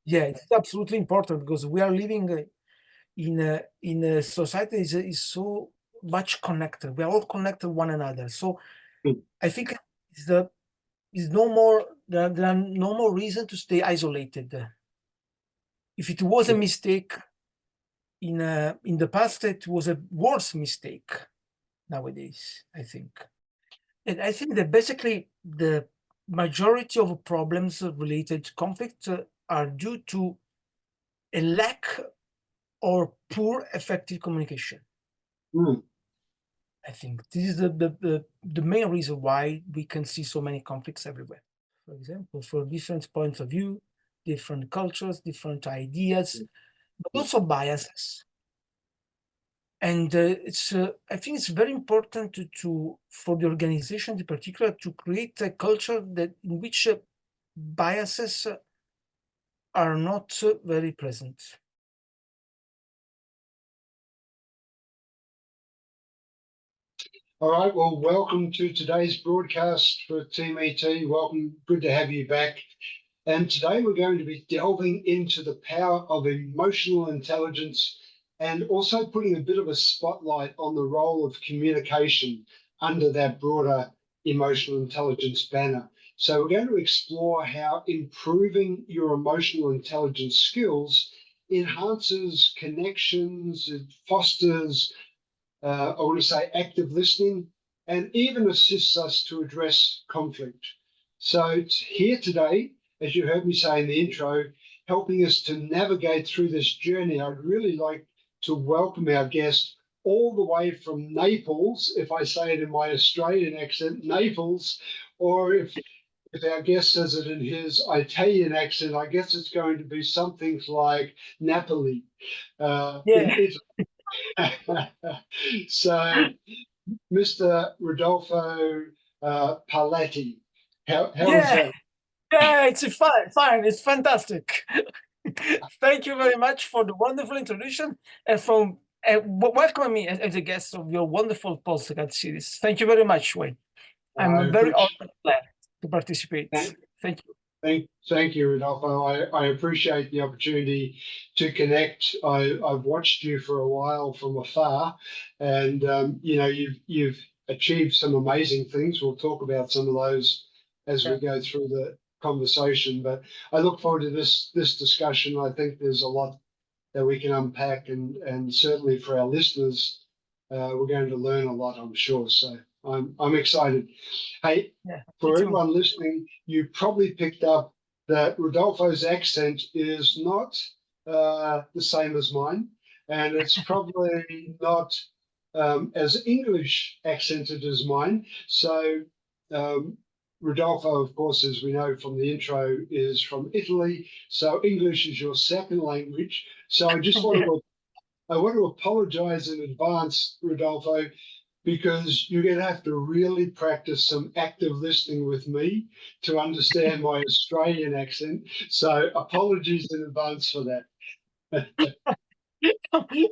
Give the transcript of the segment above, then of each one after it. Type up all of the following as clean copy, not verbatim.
Yeah, it's absolutely important because we are living in a society is so much connected. We are all connected one another. So Mm. I think is the is no more there are no more reason to stay isolated. If it was a mistake in the past, it was a worse mistake nowadays, I think. And I think that basically the majority of problems related to conflict are due to a lack or poor effective communication. Mm. I think this is the main reason why we can see so many conflicts everywhere. For example, for different points of view, different cultures, different ideas, but also biases. And I think it's very important to for the organization in particular to create a culture that in which biases are not very present. All right, well, welcome to today's broadcast for Team ET. Welcome, good to have you back. And today we're going to be delving into the power of emotional intelligence and also putting a bit of a spotlight on the role of communication under that broader emotional intelligence banner. So we're going to explore how improving your emotional intelligence skills enhances connections, it fosters I want to say active listening, and even assists us to address conflict. So here today, as you heard me say in the intro, helping us to navigate through this journey, I'd really like to welcome our guest all the way from Naples, if I say it in my Australian accent, Naples, or if our guest says it in his Italian accent, I guess it's going to be something like Napoli in Yeah, Italy. So, Mr. Rodolfo Parlati, how is yeah, that? yeah. It's fine. It's fantastic. Thank you very much for the wonderful introduction and from welcoming me as a guest of your wonderful podcast series. Thank you very much, Wayne. I I'm very appreciate honored, glad to participate. that. Thank you. Thank you, Rodolfo. I appreciate the opportunity to connect. I've watched you for a while from afar, and you know you've achieved some amazing things. We'll talk about some of those as Yeah. we go through the conversation. But I look forward to this discussion. I think there's a lot that we can unpack, and certainly for our listeners, we're going to learn a lot, I'm sure. So I'm excited. Hey, Yeah, me for too. everyone listening, you probably picked up that Rodolfo's accent is not the same as mine, and it's probably not as English accented as mine. So um, Rodolfo, of course, as we know from the intro, is from Italy. So English is your second language. So I just Yeah. I want to apologize in advance, Rodolfo, because you're going to have to really practice some active listening with me to understand my Australian accent. So apologies in advance for that.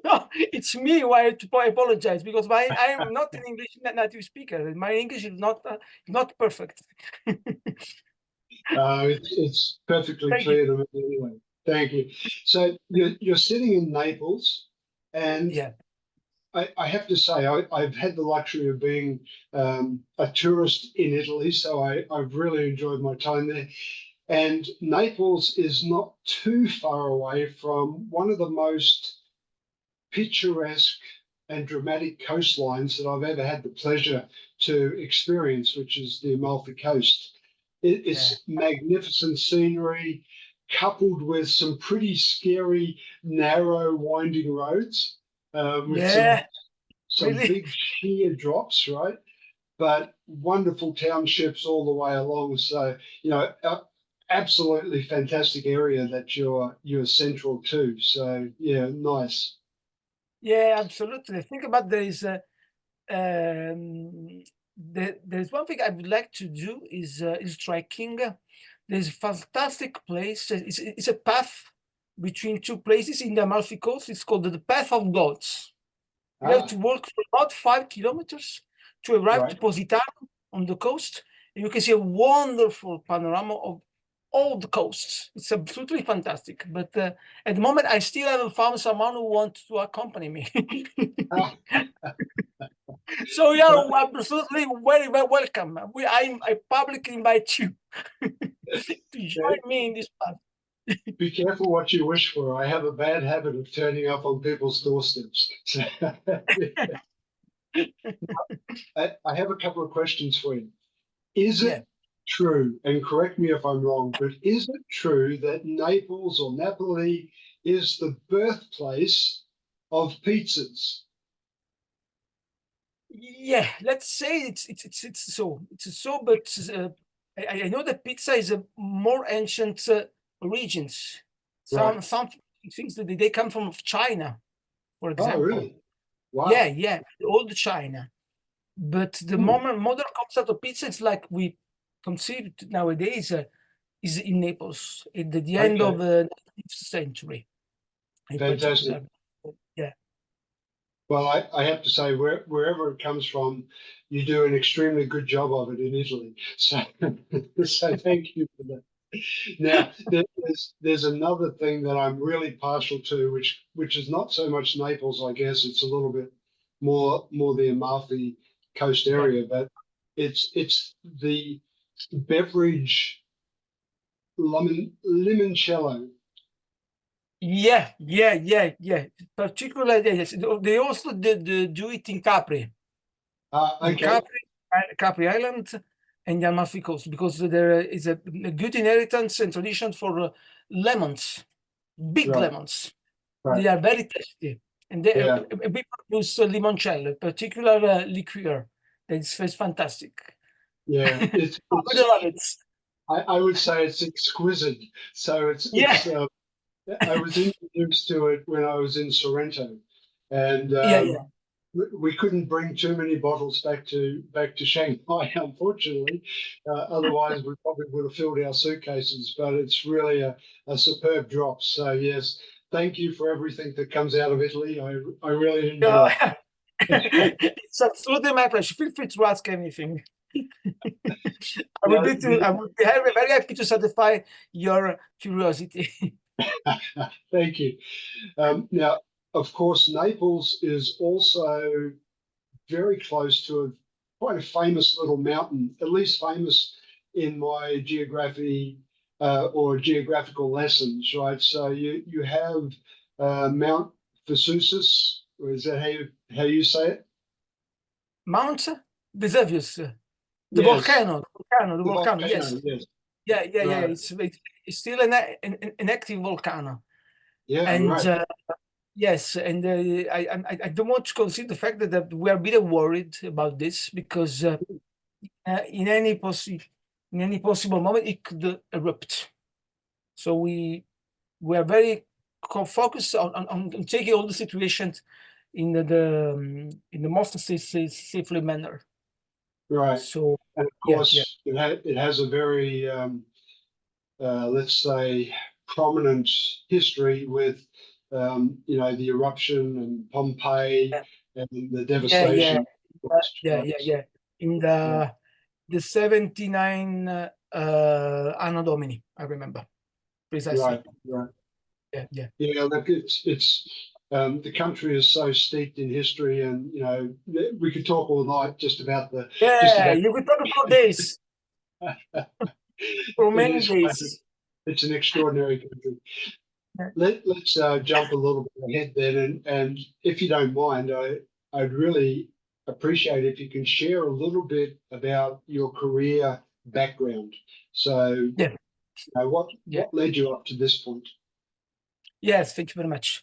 No, it's me who I have to apologize because I am not an English native speaker. My English is not perfect. It's perfectly Thank you. clear to me anyway. Thank you. So you're sitting in Naples, and Yeah. I have to say I've had the luxury of being a tourist in Italy, so I've really enjoyed my time there. And Naples is not too far away from one of the most picturesque and dramatic coastlines that I've ever had the pleasure to experience, which is the Amalfi Coast. Yeah. It's magnificent scenery, coupled with some pretty scary, narrow, winding roads with Yeah. some Really. big sheer drops, right? But wonderful townships all the way along. So, you know, absolutely fantastic area that you're central to. So, yeah, nice. Yeah, absolutely. Think about um, there's one thing I would like to do is trekking. There's a fantastic place. It's a path between two places in the Amalfi Coast. It's called the Path of Gods. You have Ah, to walk for about 5 kilometers to arrive to right. Positano on the coast, and you can see a wonderful panorama of all the coasts. It's absolutely fantastic. But at the moment, I still haven't found someone who wants to accompany me. So you Well, are absolutely very, very welcome. I publicly invite you to join me in this path. be careful what you wish for. I have a bad habit of turning up on people's doorsteps. So, I have a couple of questions for you. Is Yeah. it true, and correct me if I'm wrong, but is it true that Naples or Napoli is the birthplace of pizzas? Yeah, let's say it's so, but I know that pizza is a more ancient origins. Right. Some things that they come from China, for Oh, example. really? Yeah, Wow. yeah, old China. But the Hmm. moment modern concept of pizza, it's like we conceive it nowadays, is in Naples at the end of Okay. the 19th century, in Fantastic. particular. Yeah, Well, I have to say, wherever it comes from, you do an extremely good job of it in Italy. So, so thank you for that. Now, there's another thing that I'm really partial to, which is not so much Naples, I guess. It's a little bit more the Amalfi Coast yeah. area, but it's the beverage limoncello. Yeah. Particularly, yes. They also do it in Capri, in Okay, Capri Island and the Amalfi Coast, because there is a good inheritance and tradition for lemons, big right, lemons. right, They are very tasty, and they, yeah, we produce limoncello, particular liqueur. That's fantastic. yeah. I really love it. I would say it's exquisite. So Yeah, I was introduced to it when I was in Sorrento, and yeah. we couldn't bring too many bottles back to Shanghai, unfortunately. Otherwise, we probably would have filled our suitcases. But it's really a superb drop. So yes, thank you for everything that comes out of Italy. I really enjoy Yeah. It's absolutely my pleasure. Feel free to ask anything. now, I would be very happy to satisfy your curiosity. thank you. Now, of course, Naples is also very close to quite a famous little mountain, at least famous in my geography or geographical lessons, right? So you have Mount Vesuvius, or is that how you say it? Mount Vesuvius, the Yes, the volcano. volcano. Yes, Yes, yeah. right. It's still an active volcano, Yeah, and right, yes, and I don't want to consider the fact that we are a bit worried about this, because in any possible moment it could erupt. So we are very focused on taking all the situations in the most safely manner. right. So And of yeah. course, it has a very let's say, prominent history with, the eruption and Pompeii and the Yeah, yeah, devastation. Right. yeah. In Yeah, the 79 Anno Domini, I remember precisely. right, right. Yeah. Yeah, look, it's the country is so steeped in history, and we could talk all night just Yeah, about. you could talk for days, for It many is quite. days. It's an extraordinary country. Yeah. Let's jump a little bit ahead then, and if you don't mind, I'd really appreciate if you can share a little bit about your career background. So, Yeah. Yeah. what led you up to this point? Yes, thank you very much.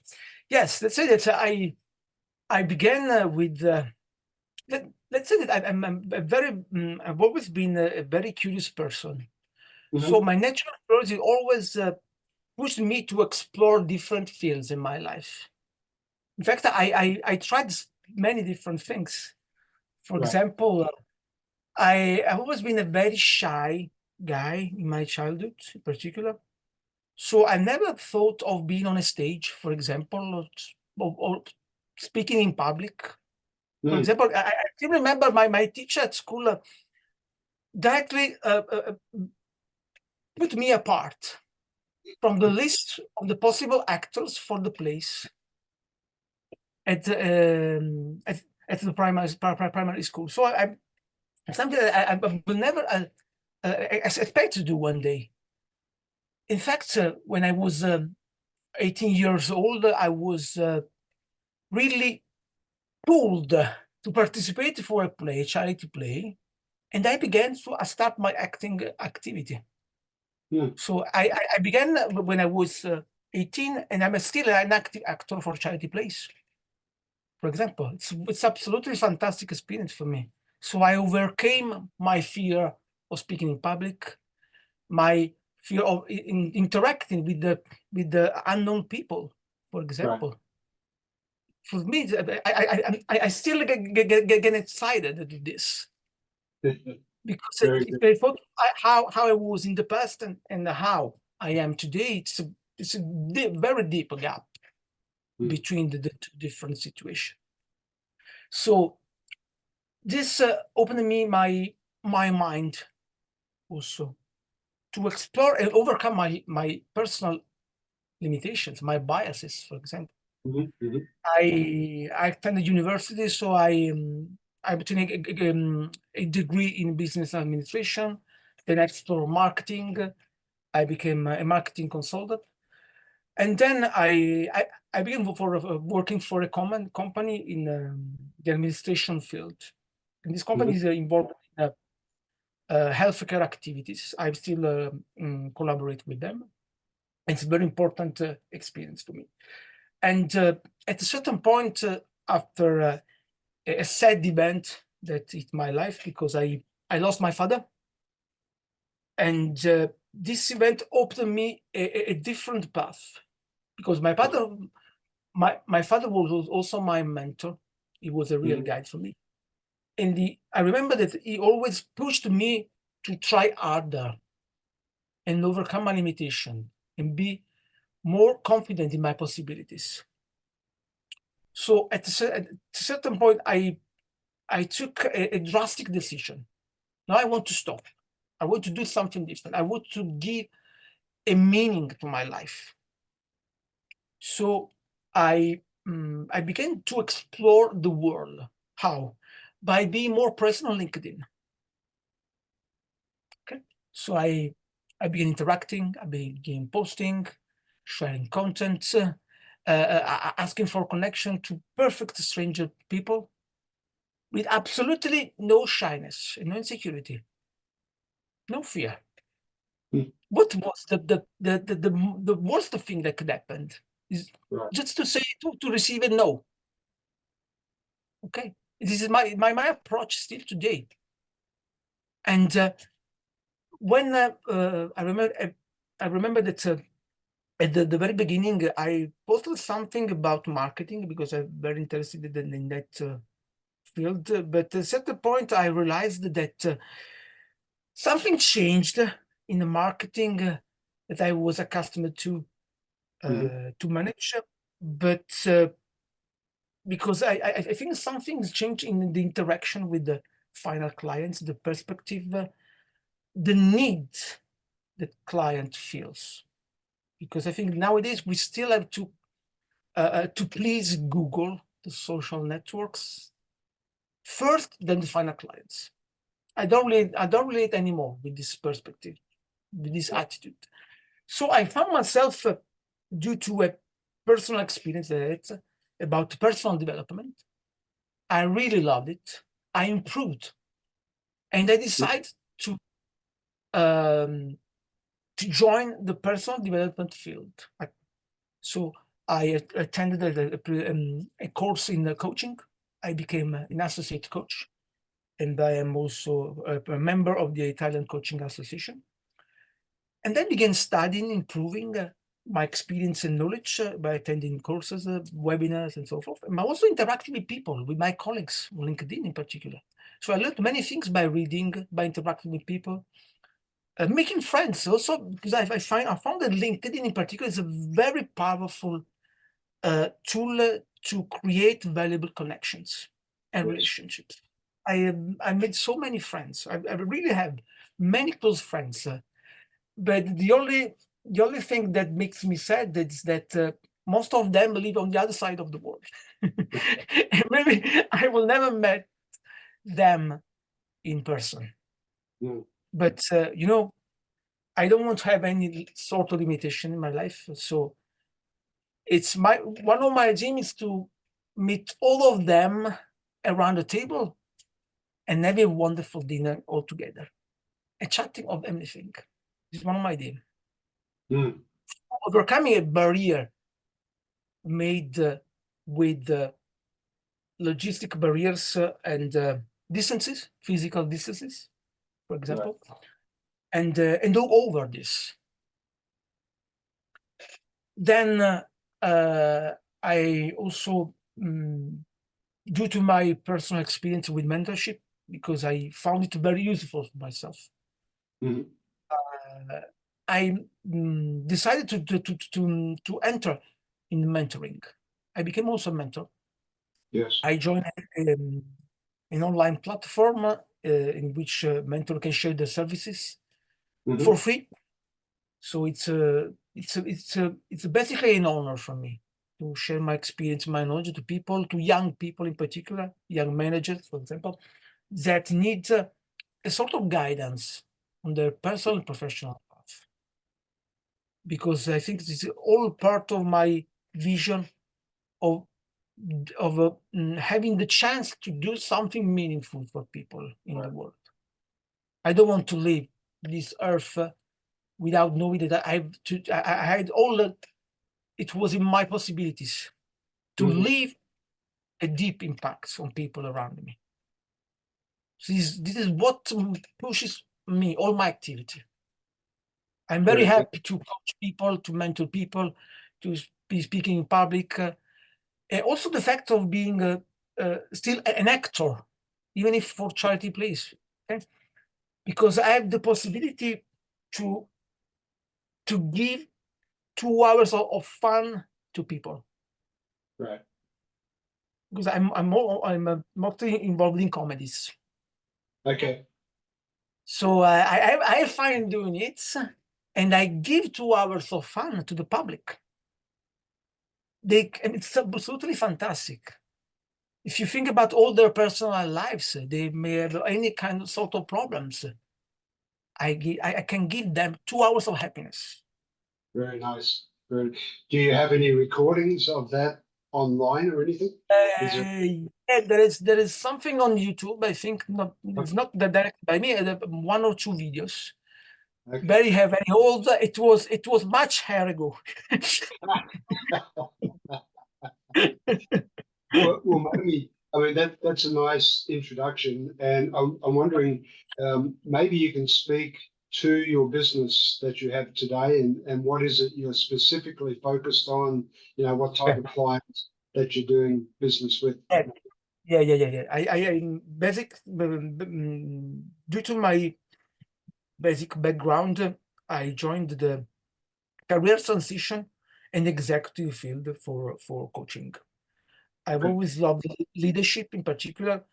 Yes, let's say that I began with let's say that I'm a very I've always been a very curious person. So Hmm. my natural curiosity always pushed me to explore different fields in my life. In fact, I tried many different things. For Right. example, I've always been a very shy guy in my childhood, in particular. So I never thought of being on a stage, for example, or speaking in public. For Mm. example, I still remember my teacher at school directly put me apart from the list of the possible actors for the place at the primary school. So something that I will never expect to do one day. In fact, when I was 18 years old, I was really pulled to participate for a play, a charity play, and I began to start my acting activity. So I began when I was 18, and I'm still an active actor for charity plays. For example, it's absolutely fantastic experience for me. So I overcame my fear of speaking in public, my fear of interacting with the unknown people, for example. Right. For me, I still get excited to do this because Very if good. I thought how I was in the past and how I am today, it's a very deep gap between the two different situations. So this opened me my mind also to explore and overcome my personal limitations, my biases, for example. I attended university, so I'm taking a degree in business administration. Then I explored marketing. I became a marketing consultant, and then I began working for a common company in the administration field. And this company is involved in healthcare activities. I still collaborate with them. It's a very important experience for me. And at a certain point, after a sad event that hit my life, because I lost my father, and this event opened me a different path, because my father was also my mentor. He was a real guide for me, and I remember that he always pushed me to try harder and overcome my limitation and be more confident in my possibilities. So at a certain point, I took a drastic decision. Now I want to stop. I want to do something different. I want to give a meaning to my life. So I began to explore the world. How? By being more present on LinkedIn. Okay. So I began interacting. I began posting, sharing content, asking for connection to perfect stranger people with absolutely no shyness, no insecurity, no fear. What was the worst thing that could happen is just to say to receive a no. Okay, this is my approach still today. And when I remember that at the very beginning I posted something about marketing because I'm very interested in that field. But at a certain point I realized that something changed in the marketing that I was accustomed to manage, but because I think something's changed in the interaction with the final clients, the perspective, the need that client feels. Because I think nowadays we still have to please Google, the social networks, first, then the final clients. I don't relate anymore with this perspective, with this attitude. So I found myself, due to a personal experience about personal development, I really loved it. I improved, and I decided to join the personal development field. So I attended a course in coaching. I became an associate coach, and I am also a member of the Italian Coaching Association. And then began studying, improving my experience and knowledge by attending courses, webinars, and so forth. And I also interacting with people, with my colleagues on LinkedIn in particular. So I learned many things by reading, by interacting with people, making friends also, because I found that LinkedIn in particular is a very powerful tool to create valuable connections and relationships. I made so many friends. I really have many close friends but the only thing that makes me sad is that most of them live on the other side of the world. And maybe I will never met them in person. Mm. But I don't want to have any sort of limitation in my life. So it's one of my dreams is to meet all of them around the table and have a wonderful dinner all together, and chatting of anything. It's one of my dreams. Mm. Overcoming a barrier made with logistic barriers and distances, physical distances, for example, and go over this. Then I also, due to my personal experience with mentorship, because I found it very useful for myself, Mm. I decided to enter in mentoring. I became also a mentor. Yes. I joined an online platform in which mentor can share their services Mm-hmm. for free. So it's basically an honor for me to share my experience, my knowledge to people, to young people in particular, young managers, for example, that need a sort of guidance on their personal and professional path. Because I think this is all part of my vision of having the chance to do something meaningful for people in the world. I don't want to leave this earth without knowing that I had all that it was in my possibilities to Mm-hmm. leave a deep impact on people around me. So this is what pushes me, all my activity. I'm very happy to coach people, to mentor people, to be speaking in public. And also the fact of being still an actor, even if for charity plays, okay? Because I have the possibility to give 2 hours of fun to people. Right. Because I'm mostly involved in comedies. Okay. So I find doing it, and I give 2 hours of fun to the public. And it's absolutely fantastic. If you think about all their personal lives, they may have any kind of sort of problems. I can give them 2 hours of happiness. Very nice. Do you have any recordings of that online or anything? Yeah, there is something on YouTube. I think it's not that directed by me. 1 or 2 videos. Okay. Very old. It was much hair ago. Well, maybe, I mean, that's a nice introduction, and I'm wondering, maybe you can speak to your business that you have today, and what is it you're specifically focused on? You know, what type of clients that you're doing business with. Yeah. I due to my basic background, I joined the career transition and executive field for coaching. I've always loved leadership in particular.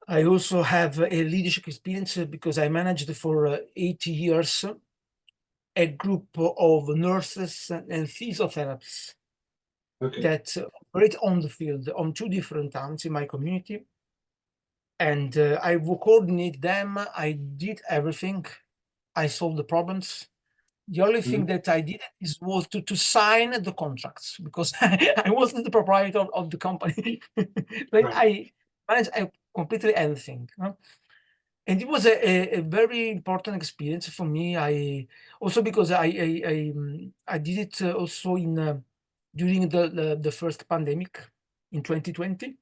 I also have a leadership experience because I managed for 80 years a group of nurses and physiotherapists that operate on the field on 2 different towns in my community. And I coordinate them. I did everything. I solved the problems. The only thing that I did was to sign the contracts, because I wasn't the proprietor of the company. But I managed completely everything. And it was a very important experience for me. I also, because I did it also in during the first pandemic in 2020.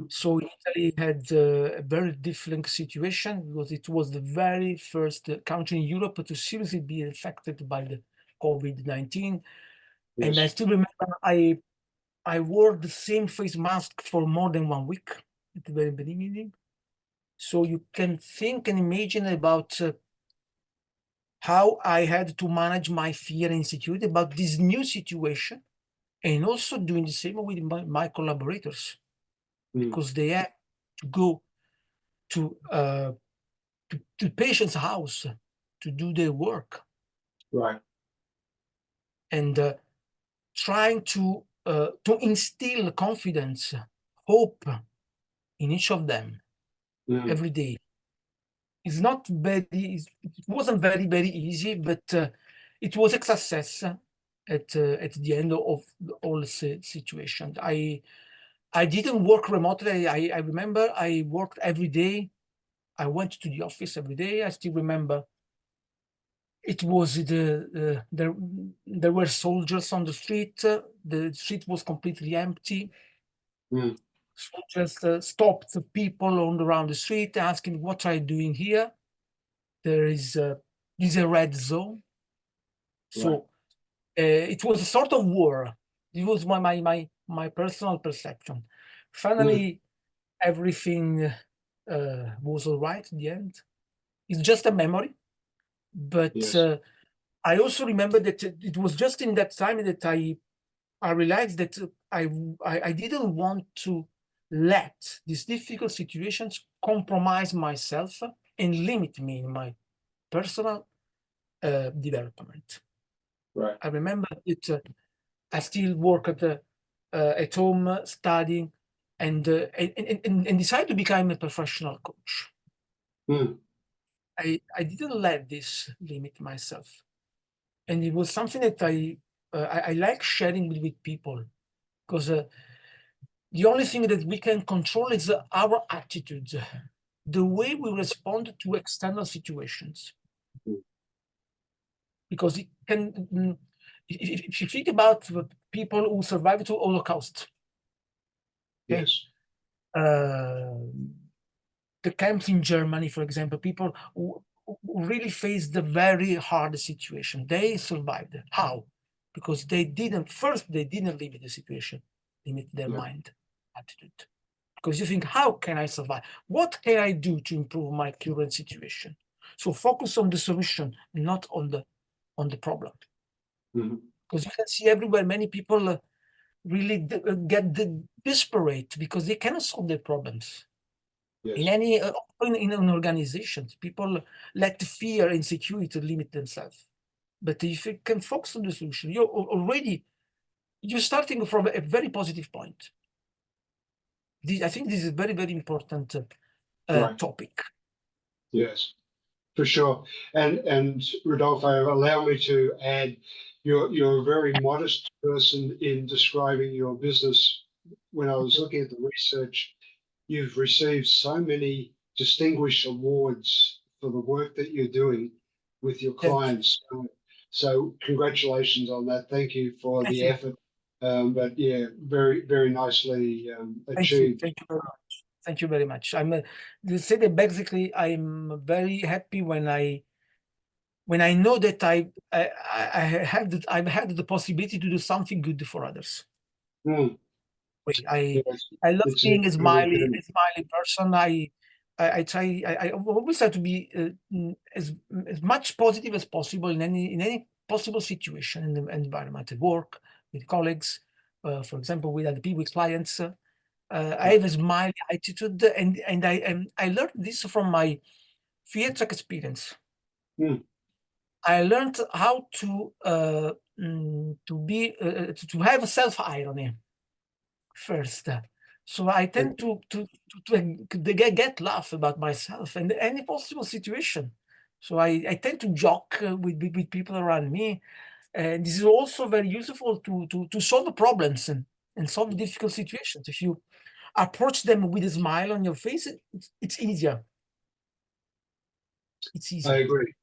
So Italy had a very different situation because it was the very first country in Europe to seriously be affected by the COVID-19. Yes. And I still remember I wore the same face mask for more than 1 week at the very beginning. So you can think and imagine about how I had to manage my fear and insecurity about this new situation, and also doing the same with my collaborators, because they had to go to the patient's house to do their work. Right. and trying to instill confidence, hope in each of them every day. It's not very, it wasn't very easy, but it was a success at the end of all the situation. I didn't work remotely. I remember I worked every day. I went to the office every day. I still remember it was there were soldiers on the street. The street was completely empty. Soldiers stopped the people on around the street asking, "What are you doing here?" There is a red zone. So it was a sort of war. It was my personal perception. Finally, everything was all right at the end. It's just a memory. But Yes. I also remember that it was just in that time that I realized that I didn't want to let these difficult situations compromise myself and limit me in my personal development. Right. I remember that I still work at home studying and decided to become a professional coach. I didn't let this limit myself, and it was something that I like sharing with people, because the only thing that we can control is our attitude, the way we respond to external situations. Because it can, if you think about the people who survived the Holocaust, okay? Yes. The camps in Germany, for example, people who really faced the very hard situation, they survived. How? Because they didn't limit the situation, limit their mind, attitude. Because you think, how can I survive? What can I do to improve my current situation? So focus on the solution, not on the problem. Because you can see everywhere, many people really get desperate because they cannot solve their problems. Yes. In any in organizations, people let fear and insecurity limit themselves. But if you can focus on the solution, you're starting from a very positive point. I think this is a very important topic. Yes, for sure. And Rodolfo, allow me to add, you're a very modest person in describing your business. When I was looking at the research, you've received so many distinguished awards for the work that you're doing with your clients. So congratulations on that. Thank you for Thank the you. effort. But yeah, very nicely achieved. Thank you very much. Thank you very much. To say that basically, I'm very happy when I know that I've had the possibility to do something good for others. I love It's being a really smiley person. I try. I always try to be as much positive as possible in any possible situation in the environment, at work, with colleagues, for example, with other people, with clients. I have a smiley attitude, and I learned this from my theater experience. I learned how to have a self-irony first. So I tend to get laugh about myself and any possible situation. So I tend to joke with people around me, and this is also very useful to solve the problems and solve the difficult situations. If you approach them with a smile on your face, it's easier. It's easier. I agree.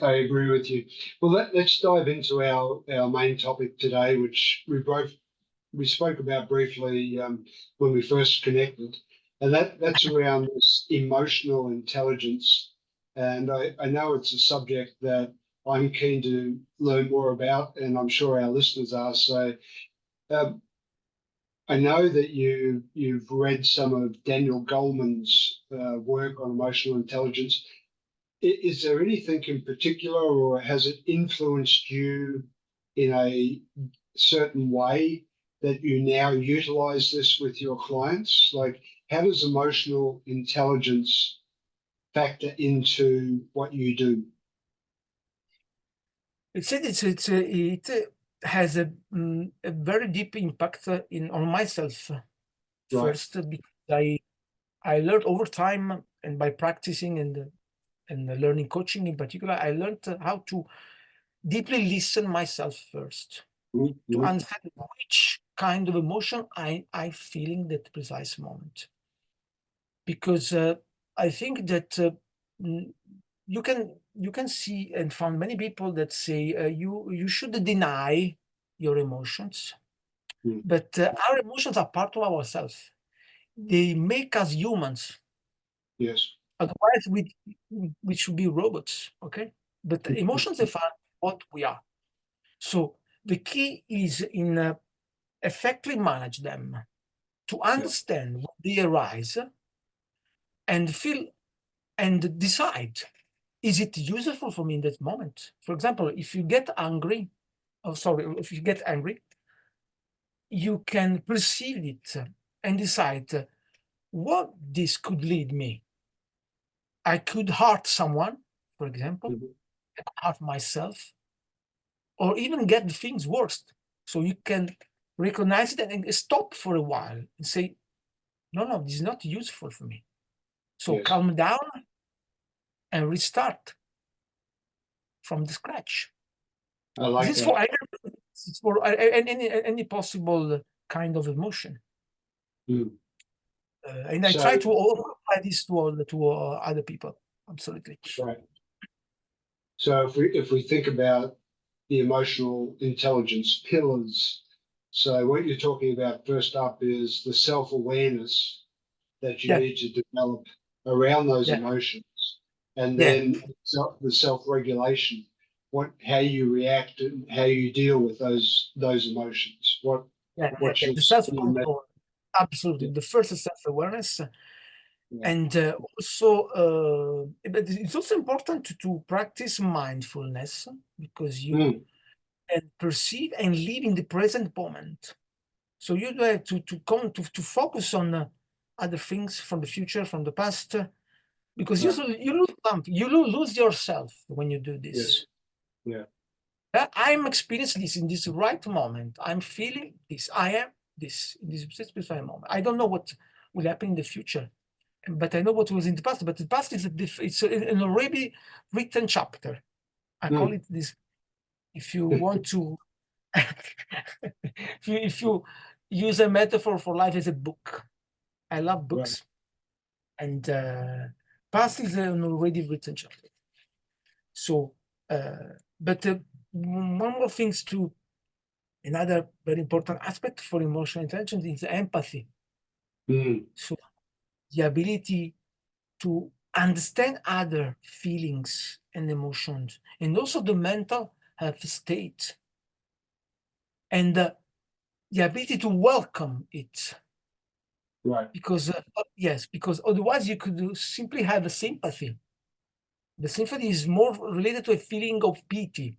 I agree with you. Well, let's dive into our main topic today, which we spoke about briefly when we first connected, and that's around this emotional intelligence. And I know it's a subject that I'm keen to learn more about, and I'm sure our listeners are. So I know that you've read some of Daniel Goleman's work on emotional intelligence. Is there anything in particular, or has it influenced you in a certain way that you now utilize this with your clients? Like, how does emotional intelligence factor into what you do? it has a very deep impact on myself first, because I learned over time, and by practicing and learning coaching in particular, I learned how to deeply listen myself first, to understand which kind of emotion I feeling that precise moment. Because I think that you can see and find many people that say you should deny your emotions, but our emotions are part of ourselves. They make us humans. Yes. Otherwise, we should be robots. Okay, but emotions define what we are. So the key is in effectively manage them, to understand when they arise and feel and decide, is it useful for me in that moment? For example, if you get angry, if you get angry, you can perceive it and decide what this could lead me. I could hurt someone, for example, hurt myself, or even get things worse. So you can recognize it and stop for a while and say, no, this is not useful for me. So calm down and restart from the scratch. I like This is that. for any possible kind of emotion. And I try to apply this to other people. Absolutely. Right. So if we think about the emotional intelligence pillars, so what you're talking about first up is the self-awareness that you Yeah. need to develop around those Yeah. emotions, and Yeah. then the self-regulation, how you react and how you deal with those emotions. What's your The self-control. Absolutely. Yeah. The first is self-awareness. Yeah. And also, but it's also important to practice mindfulness, because you can perceive and live in the present moment. So you have to focus on other things from the future, from the past, because you lose something. You lose yourself when you do this. Yes. Yeah. I'm experiencing this in this right moment. I'm feeling this. I am this in this specific moment. I don't know what will happen in the future, but I know what was in the past. But the past is it's an already written chapter. I call it this. If you want to, if you use a metaphor for life as a book, I love books, and past is an already written chapter. So, but one more things to another very important aspect for emotional intelligence is empathy. So the ability to understand other feelings and emotions, and also the mental health state, and the ability to welcome it. Right. Because yes, because otherwise you could simply have a sympathy. The sympathy is more related to a feeling of pity,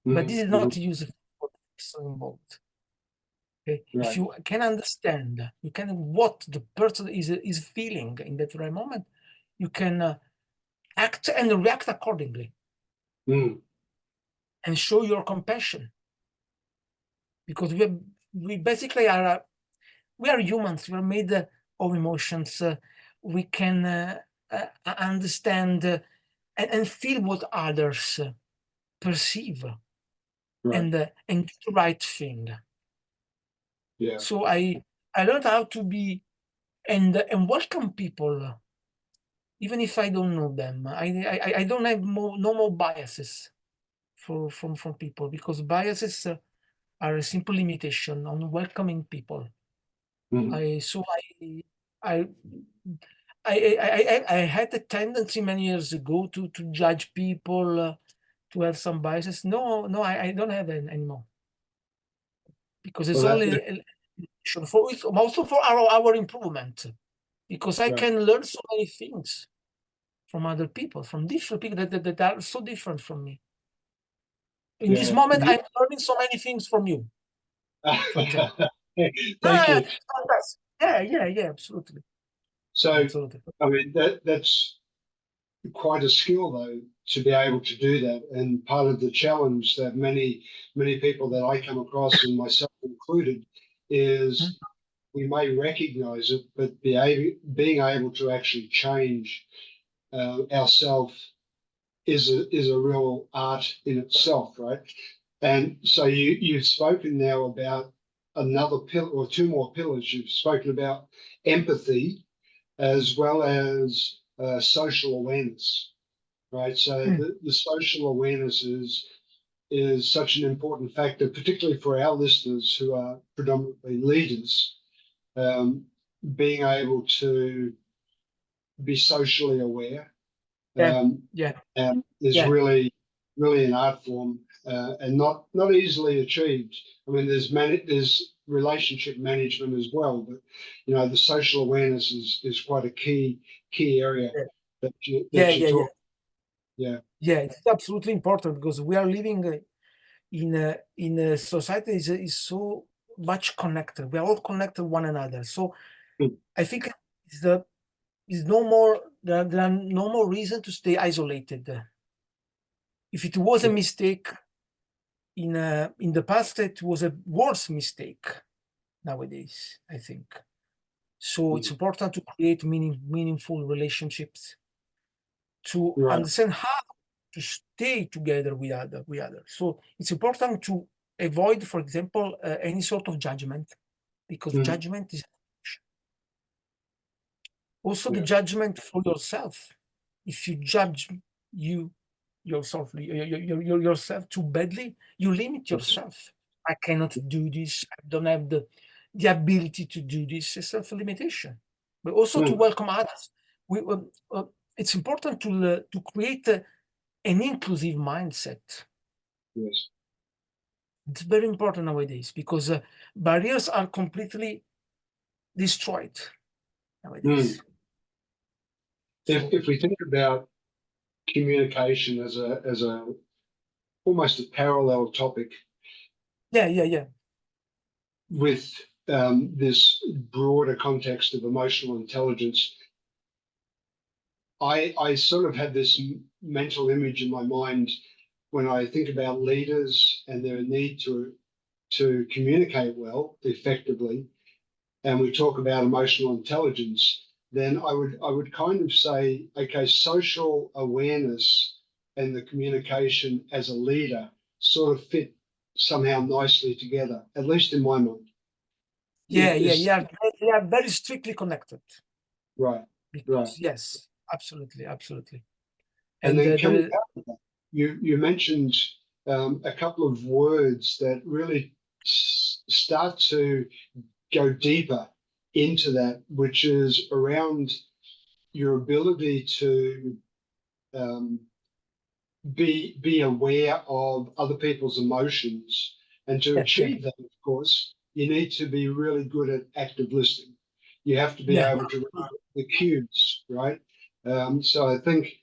but this is not useful for the person involved. Okay? Right. If you can understand, you can what the person is feeling in that very moment, you can act and react accordingly, and show your compassion, because we basically are we are humans. We are made of emotions. We can understand and feel what others perceive, and do the right thing. Yeah. So I learned how to be and welcome people, even if I don't know them. I don't have no more biases from people, because biases are a simple limitation on welcoming people. I I I had a tendency many years ago to judge people, to have some biases. No, I don't have it anymore, because it's Well, only a limitation for also for our improvement, because I can learn so many things from other people, from different people that are so different from me. In this moment, I'm learning so many things from you, for example. Thank you. Yeah, absolutely. So, Absolutely. I mean, that's quite a skill, though, to be able to do that. And part of the challenge that many people that I come across, and myself included, is we may recognize it, but being able to actually change ourselves is a real art in itself, right? And so you've spoken now about another pillar or two more pillars. You've spoken about empathy as well as social awareness, right? So the social awareness is such an important factor, particularly for our listeners who are predominantly leaders. Being able to be socially aware Yeah, um, yeah, is yeah, really an art form and not easily achieved. I mean, there's relationship management as well, but the social awareness is quite a key area yeah, that yeah, you yeah, yeah. talk. Yeah. Yeah, it's absolutely important because we are living in a society is so much connected. We are all connected one another. So Mm. I think is the is no more there are no more reason to stay isolated. If it was a Yeah. mistake in the past, it was a worse mistake nowadays, I think. So it's Mm. important to create meaningful relationships, to Right. understand how to stay together with others. So it's important to avoid, for example, any sort of judgment, because Mm. judgment is also the Yeah. judgment for yourself. If you judge you yourself too badly, you limit yourself. I cannot do this. I don't have the ability to do this. It's self-limitation. But also to Mm. welcome others. We, it's important to create an inclusive mindset. Yes. It's very important nowadays because barriers are completely destroyed Mm. nowadays. If So we think about communication as a almost a parallel topic yeah, yeah, yeah, with this broader context of emotional intelligence, I sort of have this mental image in my mind when I think about leaders and their need to communicate well, effectively, and we talk about emotional intelligence. Then I would kind of say, okay, social awareness and the communication as a leader sort of fit somehow nicely together, at least in my mind. yeah, yeah, Is yeah. They are very strictly connected right, right. because yes, absolutely, absolutely. And And then coming the out, you mentioned a couple of words that really start to go deeper into that, which is around your ability to um, be aware of other people's emotions, and to yeah, yeah, achieve that, of course, you need to be really good at active listening. You have to be yeah, able to read the cues, right? So I think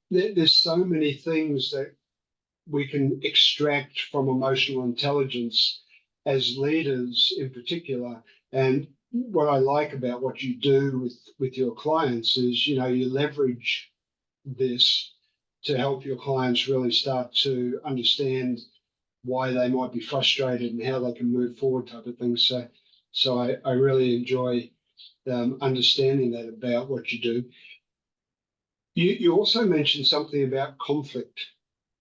there's so many things that we can extract from emotional intelligence as leaders in particular. And what I like about what you do with your clients is, you leverage this to help your clients really start to understand why they might be frustrated and how they can move forward, type of thing. So I really enjoy understanding that about what you do. You also mentioned something about conflict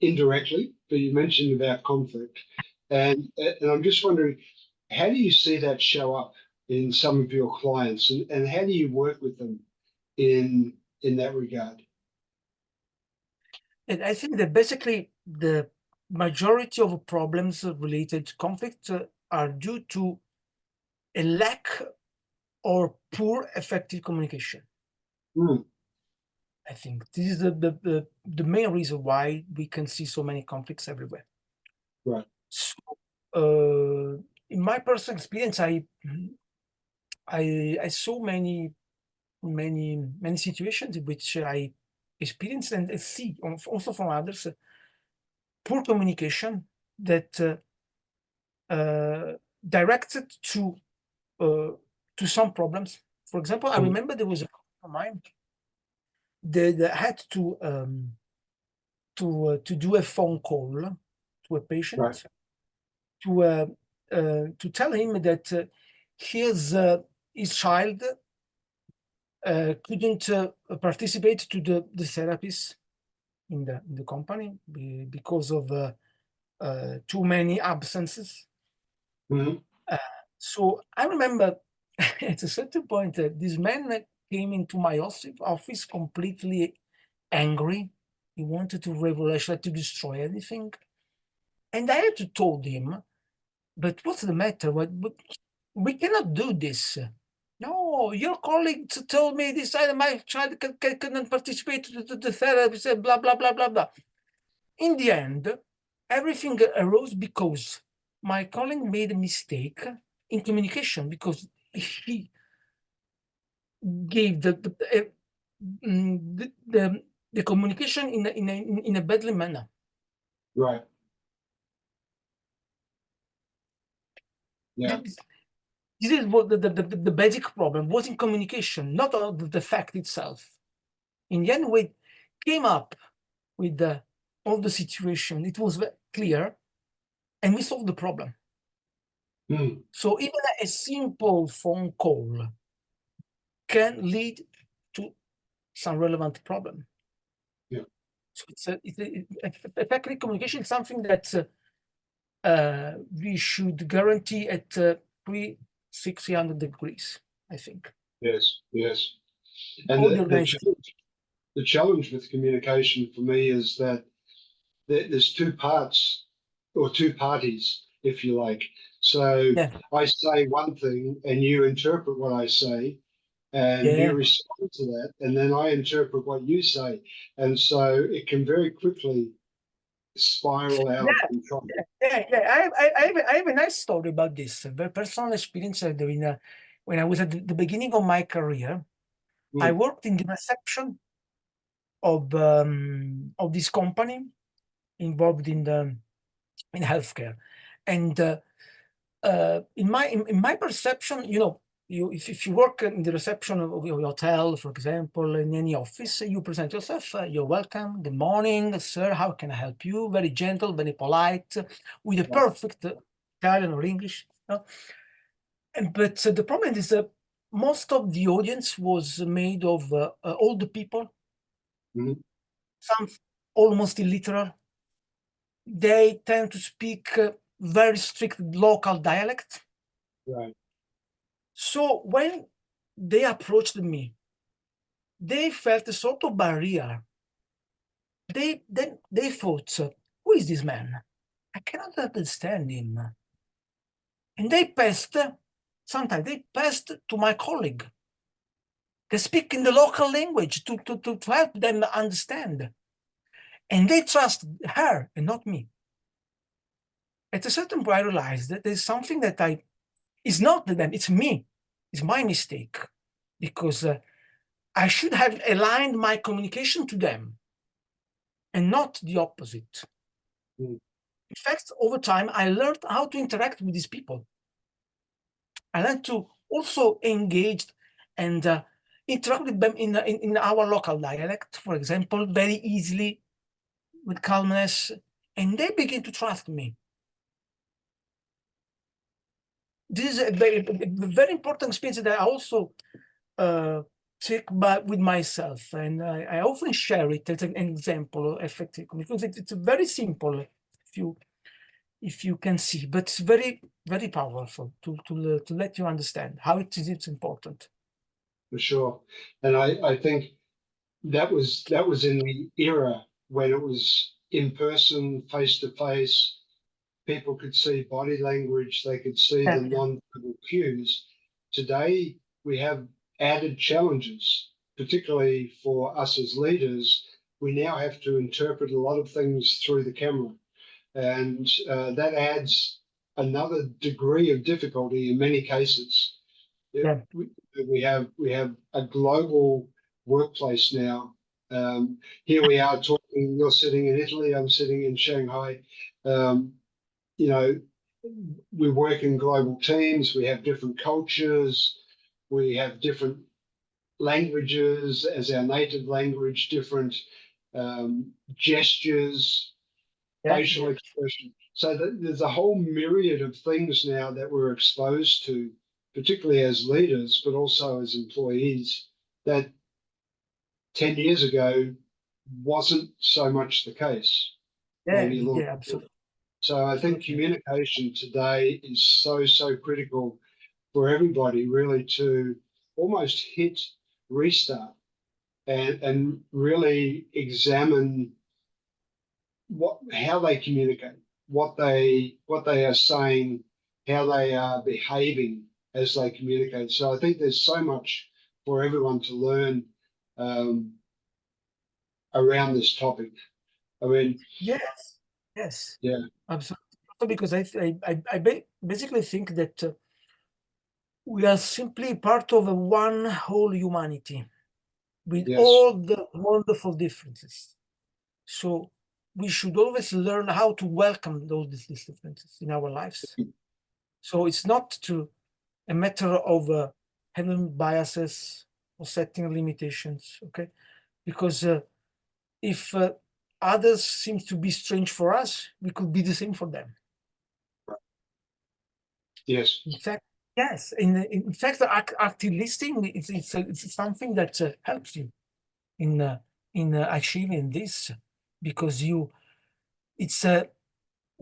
indirectly, but you mentioned about conflict, and I'm just wondering, how do you see that show up in some of your clients, and how do you work with them in that regard? and I think that basically the majority of problems related to conflict are due to a lack or poor effective communication. Mm. I think this is the main reason why we can see so many conflicts everywhere. Right. So, in my personal experience, I saw many situations in which I experienced and see also from others poor communication that directed uh, to some problems. For example, I Mm. remember there was a colleague of mine they had to do a phone call to a patient, Right. to tell him that his child couldn't participate to the therapies in the company because of too many absences. Mm-hmm. So I remember at a certain point, this man came into my office completely angry. He wanted to revolutionize, to destroy everything. And I had to told him, but what's the matter? But we cannot do this. No, your colleagues told me this, my child couldn't participate to the therapy, said blah, blah, blah, blah, blah. In the end, everything arose because my colleague made a mistake in communication, because he gave the communication in a badly manner. Right. Yeah. This is what the basic problem was in communication, not the fact itself. In the end, we came up with all the situation. It was clear, and we solved the problem. Mm. So even a simple phone call can lead to some relevant problem. Yeah. So effective communication is something that we should guarantee at 300-600 degrees, I think. Yes. Yes. And All the organization. the challenge with communication for me is that there's two parts or two parties, if you like. So Yeah, I say one thing and you interpret what I say and you yeah, respond to that, and then I interpret what you say. And so it can very quickly spiral out of yeah, control. yeah. I have a nice story about this, a very personal experience during when I was at the beginning of my career. I Mm. worked in the reception of this company involved in healthcare, and in my perception, if you work in the reception of your hotel, for example, in any office, you present yourself. You're welcome. Good morning, sir. How can I help you? Very gentle, very polite, with a Right. perfect Italian or English. But the problem is that most of the audience was made of older people, Mhm. some almost illiterate. They tend to speak very strict local dialect. Right. So when they approached me, they felt a sort of barrier. They thought, who is this man? I cannot understand him. And sometimes they passed to my colleague. They speak in the local language to help them understand. And they trust her and not me. At a certain point, I realized that there's something that it's not them, it's me. It's my mistake. Because I should have aligned my communication to them and not the opposite. Mm. In fact, over time, I learned how to interact with these people. I learned to also engage and interact with them in our local dialect, for example, very easily, with calmness, and they begin to trust me. This is a very important experience that I also take with myself, and I often share it as an example of effective because it's very simple if you can see, but it's very, very powerful to let you understand how it's important. For sure. And I think that was in the era when it was in person, face to face. People could see body language, they could see the Yeah, non-verbal cues. Today, we have added challenges, particularly for us as leaders. We now have to interpret a lot of things through the camera, and that adds another degree of difficulty in many cases. yeah, We have a global workplace now. Here we are talking. You're sitting in Italy. I'm sitting in Shanghai. Um, you know, we work in global teams. We have different cultures. We have different languages as our native language, different gestures, Yeah, facial yeah, expression. So there's a whole myriad of things now that we're exposed to, particularly as leaders, but also as employees, that 10 years ago wasn't so much the case, yeah, maybe a little yeah, bit. absolutely, So I think absolutely. communication today is so critical for everybody really to almost hit restart and really examine how they communicate, what they are saying, how they are behaving as they communicate. So I think there's so much for everyone to learn um, around this topic. I mean, Yes, yes, yeah, absolutely. Also because basically think that we are simply part of a one whole humanity with yes, all the wonderful differences. So we should always learn how to welcome these differences in our lives. So it's not a matter of having biases or setting limitations, okay? Because if others seem to be strange for us, we could be the same for them. yes, In fact, yes. In fact, active listening it's something that helps you in achieving this because it's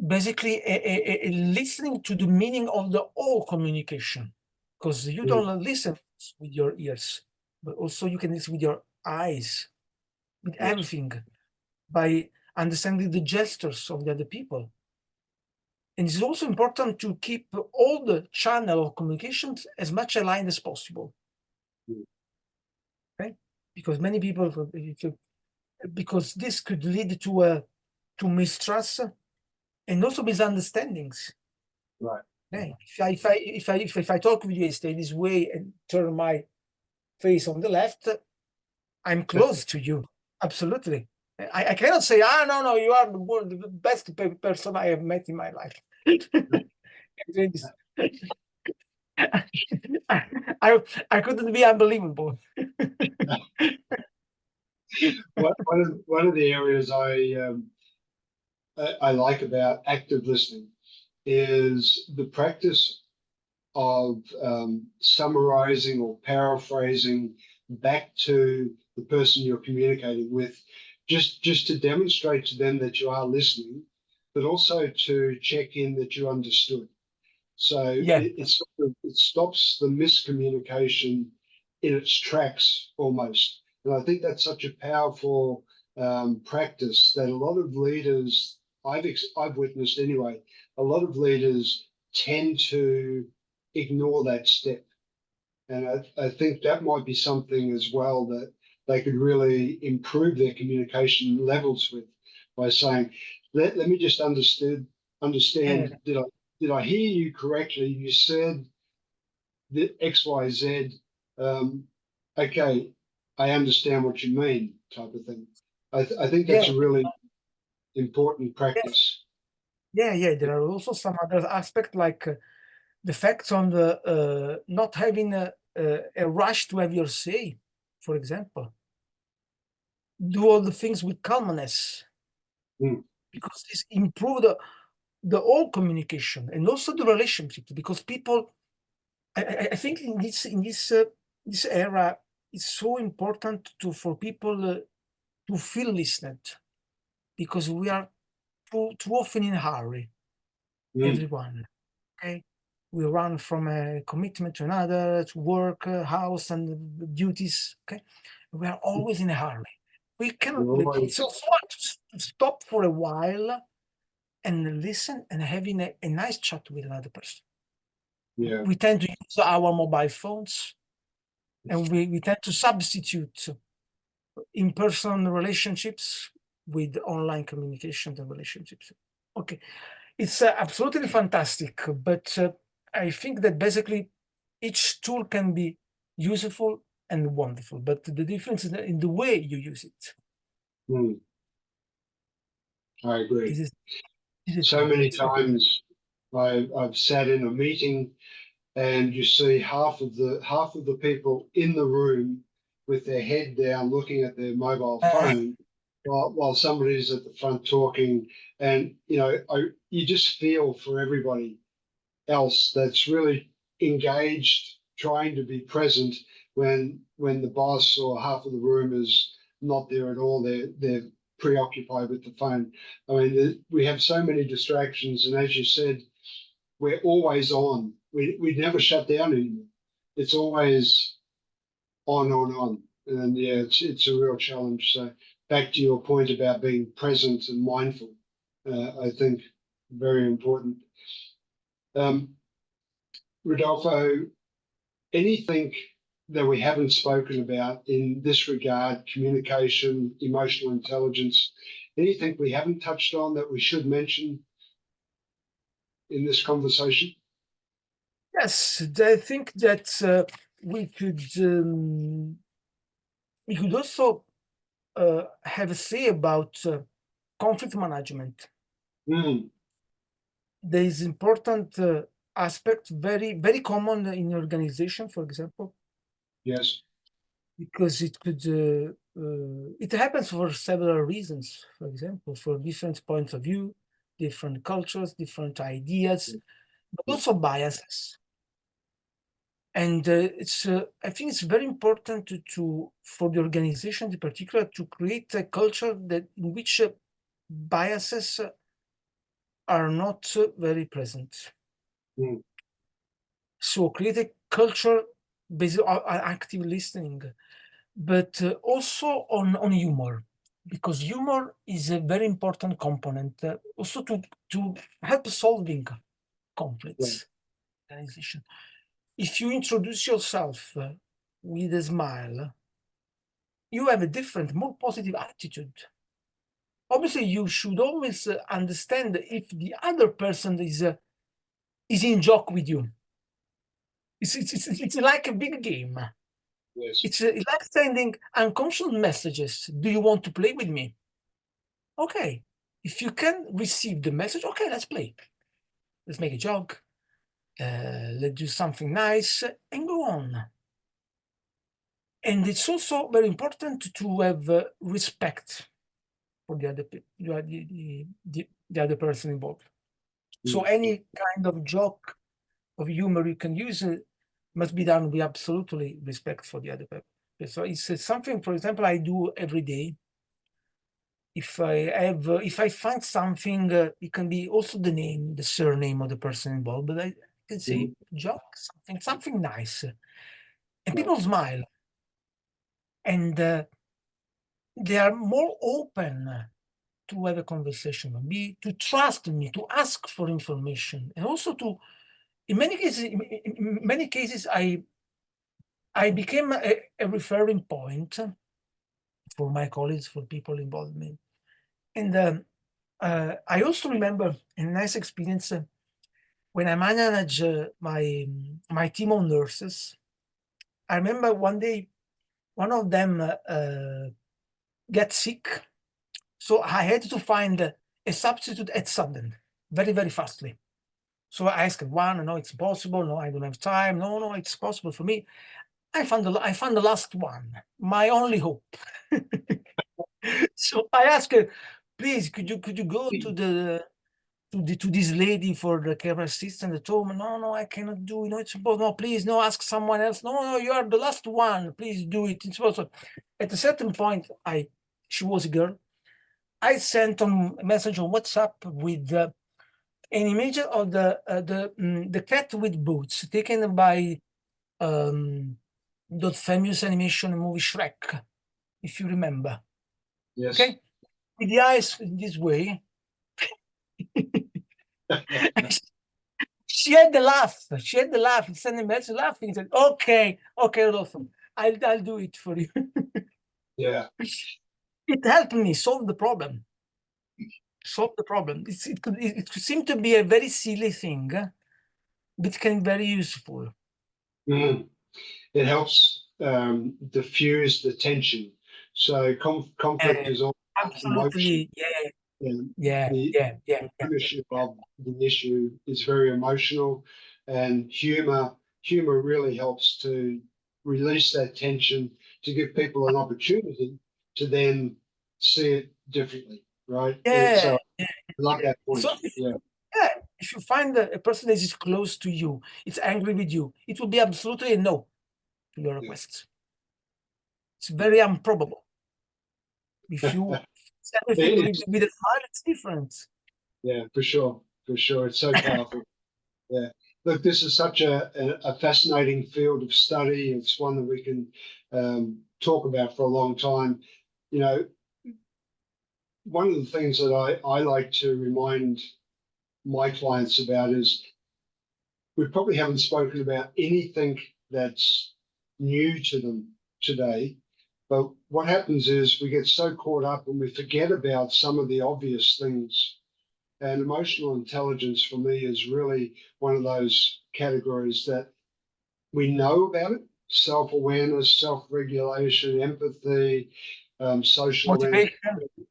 basically a listening to the meaning of the whole communication because you mm, don't listen with your ears, but also you can listen with your eyes, with yes, everything by understanding the gestures of the other people. And it's also important to keep all the channel of communications as much aligned as possible. mm, Okay, because many people, because this could lead to mistrust and also misunderstandings. right. Okay? If I talk with you, I stay this way and turn my face on the left, I'm close to you. Absolutely. I cannot say, no, you are the best person I have met in my life. I, I couldn't be unbelievable. One of the areas I like about active listening is the practice of summarizing or paraphrasing back to the person you're communicating with, just to demonstrate to them that you are listening, but also to check in that you understood. So Yeah, it stops the miscommunication in its tracks almost. And I think that's such a powerful practice that a lot of leaders, I've witnessed anyway, a lot of leaders tend to ignore that step. And I think that might be something as well that they could really improve their communication levels with by saying, let me just yeah, understand, did I hear you correctly? You said the XYZ. Um, okay, I understand what you mean, type of thing. I think yeah, that's a really important yes, practice. yeah. There are also some other aspects like the facts on the not having a rush to have your say, for example. Do all the things with calmness Mm, because this improve the whole communication and also the relationship because people I think in this era it's so important for people to feel listened because we are too often in a hurry, mm, everyone. Okay, we run from a commitment to another, to work, house, and duties. Okay, we are always in a hurry. you're It's always, also hard to stop for a while and listen and having a nice chat with another person. yeah, We tend to use our mobile phones and we tend to substitute in-person relationships with online communication and relationships. Okay, it's absolutely fantastic, but I think that basically each tool can be useful and wonderful, but the difference is in the way you use it. mm, I This agree. is this is the So many difference. Okay. times I've sat in a meeting and you see half of the people in the room with their head down looking at their mobile phone while somebody's at the front talking. And, you just feel for everybody else that's really engaged, trying to be present when the boss or half of the room is not there at all. They're preoccupied with the phone. I mean, we have so many distractions, and as you said, we're always on. We never shut down anymore. It's always on. And yeah, it's a real challenge. So back to your point about being present and mindful, I think very important. Rodolfo, anything that we haven't spoken about in this regard, communication, emotional intelligence, anything we haven't touched on that we should mention in this conversation? Yes, I think that we could also have a say about conflict management. Mm, There is important aspect, very, very common in organization, for example, yes. because it happens for several reasons. For example, for different points of view, different cultures, different ideas, but also biases. And I think it's very important for the organization in particular to create a culture in which biases are not very present. Mm, So create a culture based on active listening, but also on humor, because humor is a very important component also to help solving yeah. conflicts. Organization. If you introduce yourself with a smile, you have a different, more positive attitude. Obviously, you should always understand if the other person is in joke with you. It's like a big game. Yes. It's like sending unconscious messages. Do you want to play with me? Okay. If you can receive the message, okay, let's play. Let's make a joke. Let's do something nice and go on. And it's also very important to have respect for the other person involved. So any kind of joke of humor you can use must be done with absolutely respect for the other person. So it's something, for example, I do every day. If I find something, it can be also the name, the surname of the person involved, but I can say joke, something nice, and people smile, and they are more open to have a conversation, to trust me, to ask for information, and also in many cases, I became a referring point for my colleagues, for people involved in me. And I also remember a nice experience when I managed my team of nurses. I remember one day, one of them got sick, so I had to find a substitute at sudden, very, very fastly. So I asked one, no, it's possible. No, I don't have time. No, it's possible for me. I found the last one, my only hope. So I asked her, please, could you go to this lady for the care assistant at home? No, I cannot do it. No, it's impossible. No, please, no, ask someone else. No, you are the last one. Please do it. It's possible. At a certain point, she was a girl. I sent a message on WhatsApp with an image of the cat with boots taken by the famous animation movie Shrek, if you remember. Yes. Okay, with the eyes in this way. She had the laugh. She had the laugh. He sent a message laughing. He said, "Okay, Rodolfo, I'll do it for you." Yeah. It helped me solve the problem. It could seem to be a very silly thing, but it can be very useful. Mm. It helps diffuse the tension. So conflict is all emotion. Absolutely, And yeah. the ownership of the issue is very emotional, and humor really helps to release that tension, to give people an opportunity to then see it differently, right? So Yeah, I love that point. so Yeah, yeah, if you find a person that is close to you, it's angry with you, it will be absolutely a no to your yeah, request. It's very improbable. If you say everything it's, with a smile, it's different. yeah, for sure, for sure. It's so powerful. Yeah. Look, this is such a fascinating field of study. It's one that we can talk about for a long time. You know, one of the things that I like to remind my clients about is we probably haven't spoken about anything that's new to them today. But what happens is we get so caught up and we forget about some of the obvious things. And emotional intelligence for me is really one of those categories that we know about it: self-awareness, self-regulation, empathy, social awareness. Motivation.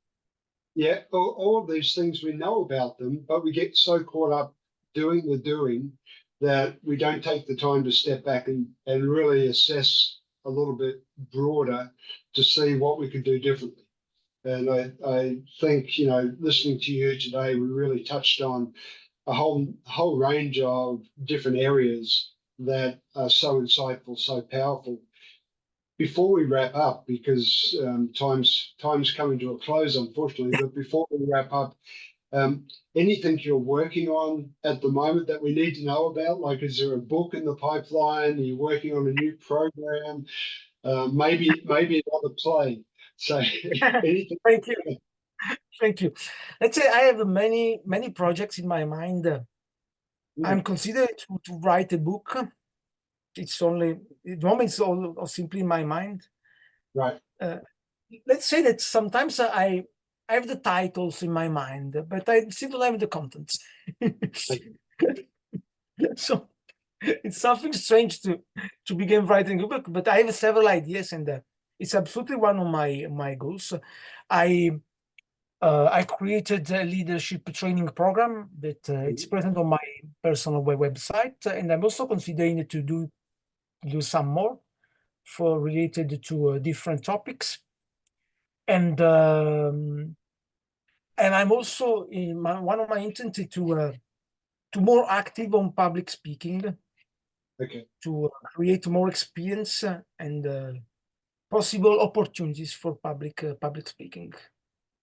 Yeah, all of these things, we know about them, but we get so caught up doing the doing that we don't take the time to step back and really assess a little bit broader to see what we could do differently. And I think, listening to you today, we really touched on a whole range of different areas that are so insightful, so powerful. Before we wrap up, because time's coming to a close, unfortunately, but before we wrap up, anything you're working on at the moment that we need to know about? Like, is there a book in the pipeline? Are you working on a new program? Maybe another play. So anything. Thank you. Thank you. Let's say I have many projects in my mind. I'm considering to write a book. It's only at the moment it's all simply in my mind. Right. Let's say that sometimes I have the titles in my mind, but I still don't have the contents. So it's something strange to begin writing a book, but I have several ideas, and it's absolutely one of my goals. I created a leadership training program that it's present on my personal website, and I'm also considering to do some more for related to different topics, and I'm also in one of my intent to more active on public speaking, Okay. to create more experience and possible opportunities for public speaking.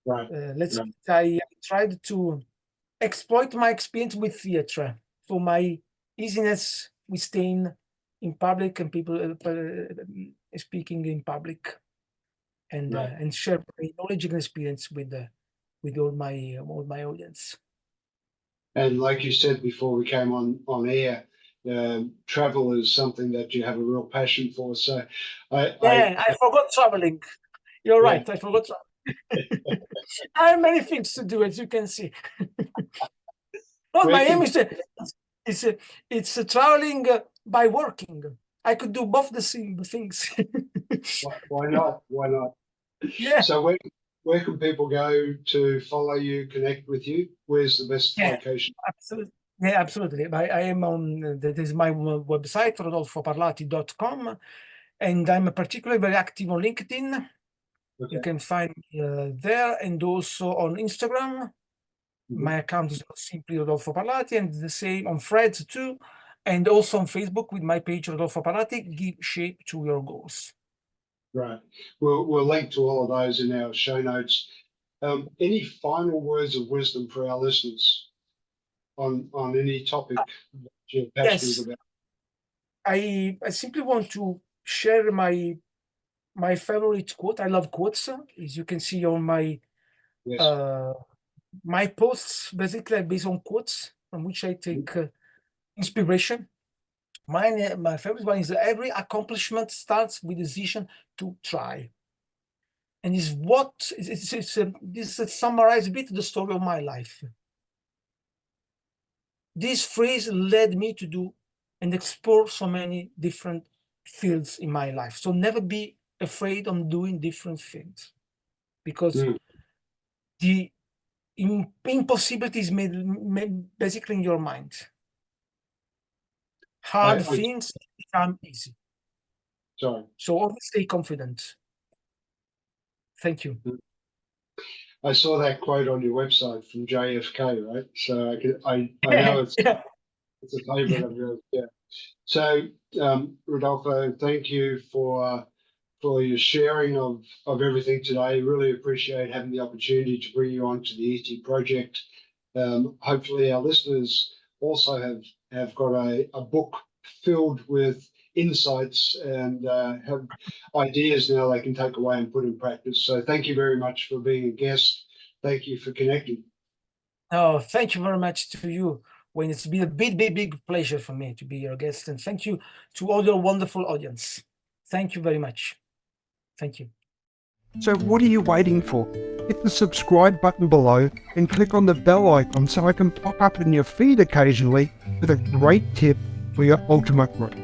Right. Let's Right. say I tried to exploit my experience with theater for my easiness with staying in public and people speaking in public, Right. and share my knowledge and experience with all my audience. And like you said before we came on air, travel is something that you have a real passion for. So, Yeah, I forgot traveling. You're yeah, right. I forgot. I have many things to do, as you can see. Well, where my aim can it's traveling by working. I could do both the same things. why not? Why not? Yeah, So where can people go to follow you, connect with you? Where's the best yeah, location? absolutely. Yeah, absolutely. I am on, that is my website, rodolfoparlati.com, and I'm particularly very active on LinkedIn. You Okay. can find me there, and also on Instagram. Mhm. My account is simply Rodolfo Parlati, and the same on Threads too, and also on Facebook with my page Rodolfo Parlati. Give shape to your goals. Right. We'll link to all of those in our show notes. Any final words of wisdom for our listeners on any topic that you're passionate Yes, about? I simply want to share my favorite quote. I love quotes, as you can see on Yes. uh, my posts. Basically, are based on quotes from which I take inspiration. My favorite one is every accomplishment starts with a decision to try, and is what this summarizes a bit the story of my life. This phrase led me to do and explore so many different fields in my life. So never be afraid of doing different things, because Mm. the impossibility is made basically in your mind. I, Hard I things become easy. Sorry. So always stay confident. Thank you. I saw that quote on your website from JFK, right? So I know it's Yeah. a favorite of yours. Yeah. So, Rodolfo, thank you for your sharing of everything today. Really appreciate having the opportunity to bring you onto the ET project. Hopefully, our listeners also have got a book filled with insights and have ideas now they can take away and put in practice. So, thank you very much for being a guest. Thank you for connecting. Oh, thank you very much to you, Wayne. It's been a big pleasure for me to be your guest, and thank you to all your wonderful audience. Thank you very much. Thank you. So what are you waiting for? Hit the subscribe button below and click on the bell icon so I can pop up in your feed occasionally with a great tip for your ultimate growth.